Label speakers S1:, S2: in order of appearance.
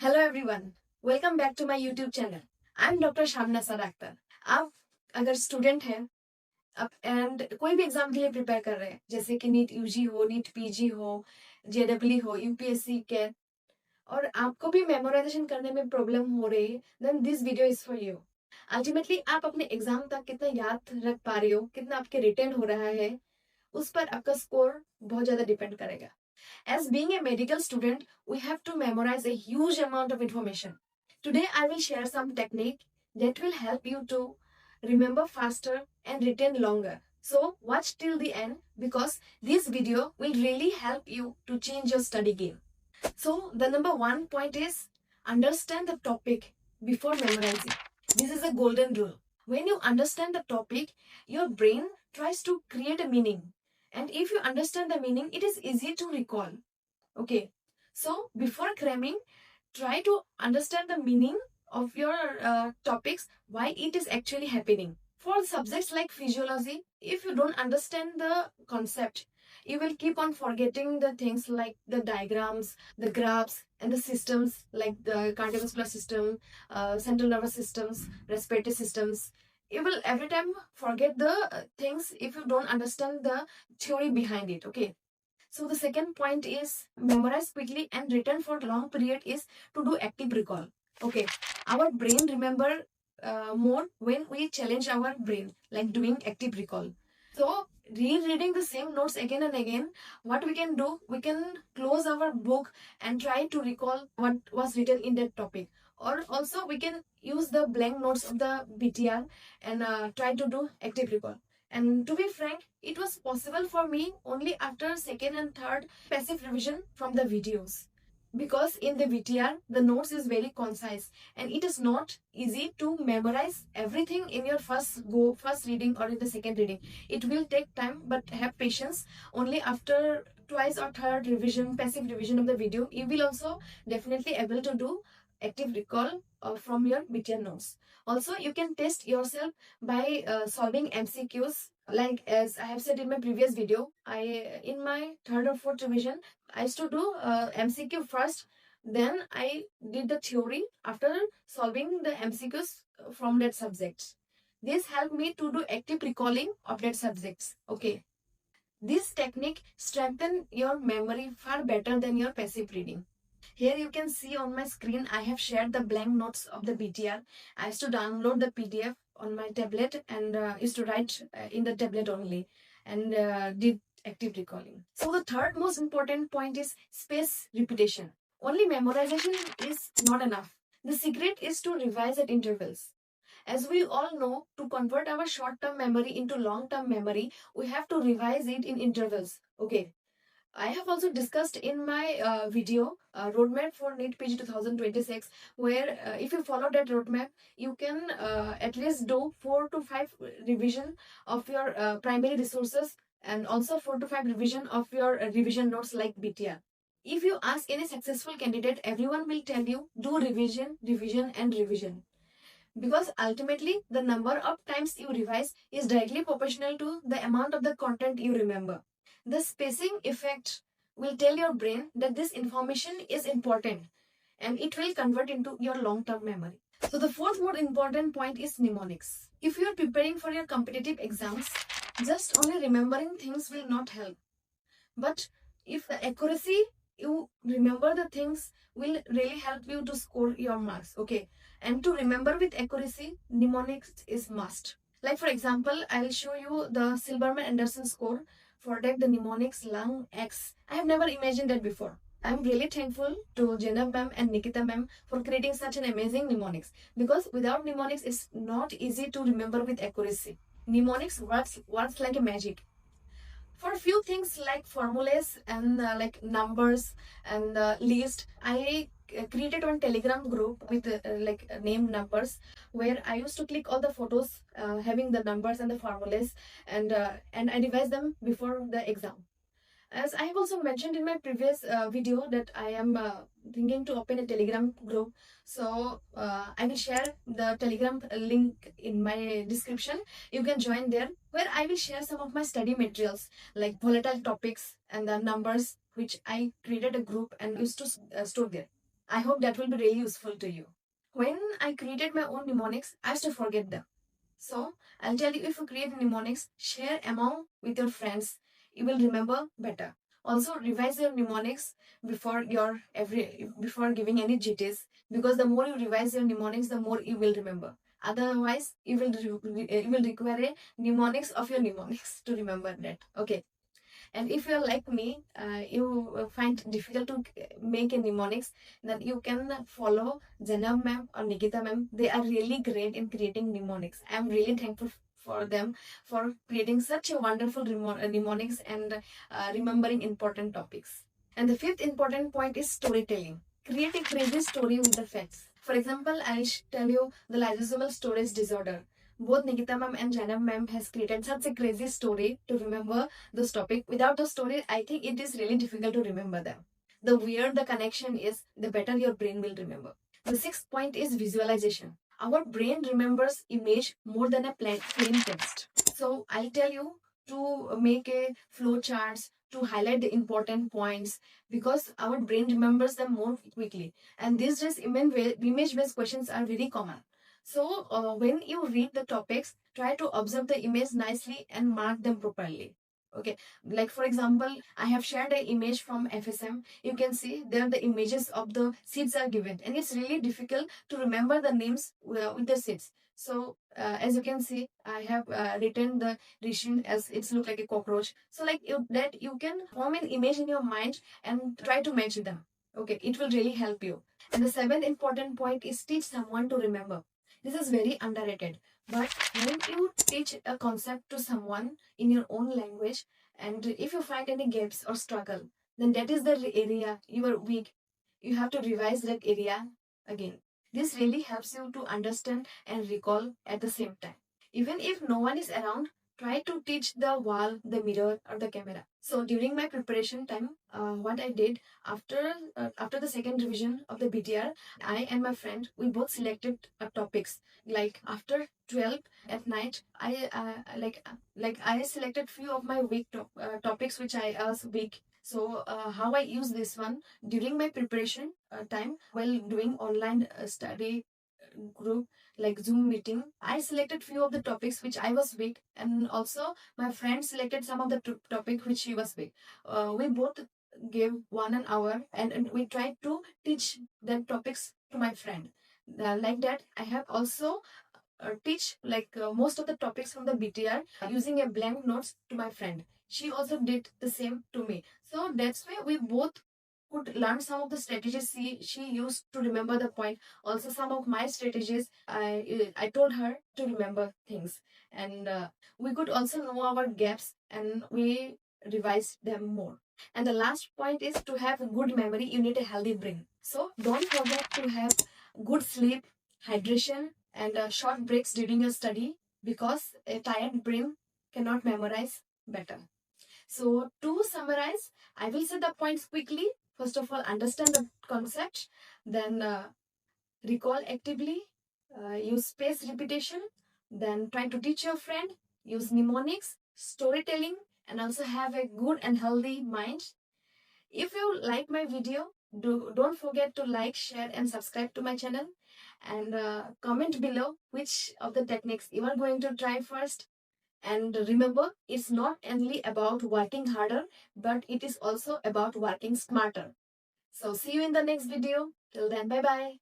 S1: Hello everyone, welcome back to my YouTube channel. I am doctor Shamna Sar Akhtar. आप अगर student हैं अब एंड कोई भी एग्जाम के लिए प्रिपेयर कर रहे हैं, जैसे कि नीट यूजी हो, नीट पीजी हो, जेडब्ल्यू हो, यूपीएससी कैट, और आपको भी मेमोराइजेशन करने में प्रॉब्लम हो रही है, then this video is for you. Ultimately आप अपने एग्जाम तक कितना याद रख पा रहे हो, कितना आपके रिटेन हो रहा है, उस पर आपका स्कोर बहुत ज्यादा डिपेंड करेगा। As being a medical student, we have to memorize a huge amount of information. Today, I will share some technique that will help you to remember faster and retain longer. So, watch till the end because this video will really help you to change your study game. So, the number one point is understand the topic before memorizing. This is a golden rule. When you understand the topic, your brain tries to create a meaning. And if you understand the meaning, it is easy to recall. Okay. So, before cramming, try to understand the meaning of your topics, why it is actually happening. For subjects like physiology, if you don't understand the concept, you will keep on forgetting the things like the diagrams, the graphs, and the systems like the cardiovascular system, central nervous systems, respiratory systems. You will every time forget the things if you don't understand the theory behind it. Okay. So the second point is memorize quickly and return for long period is to do active recall. Okay, our brain remember more when we challenge our brain, like doing active recall. So rereading the same notes again and again, what we can do, we can close our book and try to recall what was written in that topic. Or also we can use the blank notes of the BTR and try to do active recall. And to be frank, it was possible for me only after second and third passive revision from the videos. Because in the VTR, the notes is very concise and it is not easy to memorize everything in your first reading or in the second reading. It will take time, but have patience. Only after twice or third revision, passive revision of the video, you will also definitely able to do active recall from your BTR notes. Also, you can test yourself by solving MCQs. Like as I have said in my previous video, I in my third or fourth revision, I used to do MCQ first. Then I did the theory after solving the MCQs from that subject. This helped me to do active recalling of that subjects. Okay. This technique strengthen your memory far better than your passive reading. Here you can see on my screen, I have shared the blank notes of the BTR. I used to download the PDF on my tablet and used to write in the tablet only and did active recalling. So the third most important point is space repetition. Only memorization is not enough. The secret is to revise at intervals. As we all know, to convert our short-term memory into long-term memory, we have to revise it in intervals. Okay, I have also discussed in my video roadmap for NEET PG 2026, where if you follow that roadmap, you can at least do 4 to 5 revision of your primary resources and also 4 to 5 revision of your revision notes like BTR. If you ask any successful candidate, everyone will tell you do revision, revision, and revision. Because ultimately, the number of times you revise is directly proportional to the amount of the content you remember. The spacing effect will tell your brain that this information is important and it will convert into your long term memory. So, the fourth more important point is mnemonics. If you are preparing for your competitive exams, just only remembering things will not help. But if the accuracy you remember the things will really help you to score your marks. Okay. And to remember with accuracy, mnemonics is must. Like for example, I'll show you the Silberman Anderson score for that the mnemonics Lang X. I have never imagined that before. I'm really thankful to Jenna ma'am and Nikita ma'am for creating such an amazing mnemonics, because without mnemonics it's not easy to remember with accuracy. Mnemonics works like a magic. For a few things like formulas and like numbers and list, I created one Telegram group with named numbers, where I used to click all the photos having the numbers and the formulas, and I revise them before the exam. As I have also mentioned in my previous video that I am thinking to open a Telegram group. So I will share the Telegram link in my description. You can join there, where I will share some of my study materials like volatile topics and the numbers which I created a group and used to store there. I hope that will be really useful to you. When I created my own mnemonics, I used to forget them. So I'll tell you, if you create mnemonics, share among with your friends. You will remember better. Also revise your mnemonics before giving any GTs, because the more you revise your mnemonics, the more you will remember. Otherwise, you will require a mnemonics of your mnemonics to remember that. Okay. And if you're like me, you find difficult to make a mnemonics, then you can follow Janam ma'am or Nikita ma'am. They are really great in creating mnemonics. I'm really thankful for them for creating such a wonderful mnemonics and remembering important topics. And the fifth important point is storytelling. Create a crazy story with the facts. For example, tell you the lysosomal storage disorder. Both Nikita ma'am and Janam ma'am has created such a crazy story to remember this topic. Without the story, I think it is really difficult to remember them. The weirder the connection is, the better your brain will remember. The sixth point is visualization. Our brain remembers image more than a plain text. So I'll tell you to make a flow charts to highlight the important points, because our brain remembers them more quickly. And these days, image-based questions are very common. So when you read the topics, try to observe the image nicely and mark them properly. Okay, like for example, I have shared an image from FSM. You can see there the images of the seeds are given, and it's really difficult to remember the names with the seeds. So as you can see, I have written the region as it's look like a cockroach. So like that you can form an image in your mind and try to match them. Okay, it will really help you. And the seventh important point is teach someone to remember. This is very underrated. But when you teach a concept to someone in your own language, and if you find any gaps or struggle, then that is the area you are weak. You have to revise that area again. This really helps you to understand and recall at the same time. Even if no one is around, try to teach the wall, the mirror, or the camera. So during my preparation time, what I did after the second revision of the BTR, I and my friend, we both selected topics. Like after 12 at night, I selected few of my weak topics which I was weak. So how I use this one during my preparation time while doing online study group like Zoom meeting, I selected few of the topics which I was weak, and also my friend selected some of the topic which she was weak. We both gave 1 hour, and we tried to teach the topics to my friend. Like that, I have also teach most of the topics from the BTR using a blank notes to my friend. She also did the same to me. So that's why we both could learn some of the strategies she used to remember the point. Also, some of my strategies, I told her to remember things. And we could also know our gaps, and we revised them more. And the last point is to have a good memory, you need a healthy brain. So don't forget to have good sleep, hydration, and short breaks during your study, because a tired brain cannot memorize better. So to summarize, I will say the points quickly. First of all, understand the concept, then recall actively, use space repetition, then try to teach your friend, use mnemonics, storytelling, and also have a good and healthy mind. If you like my video, don't forget to like, share, and subscribe to my channel. And comment below which of the techniques you are going to try first. And remember, it's not only about working harder, but it is also about working smarter. So see you in the next video. Till then, bye bye.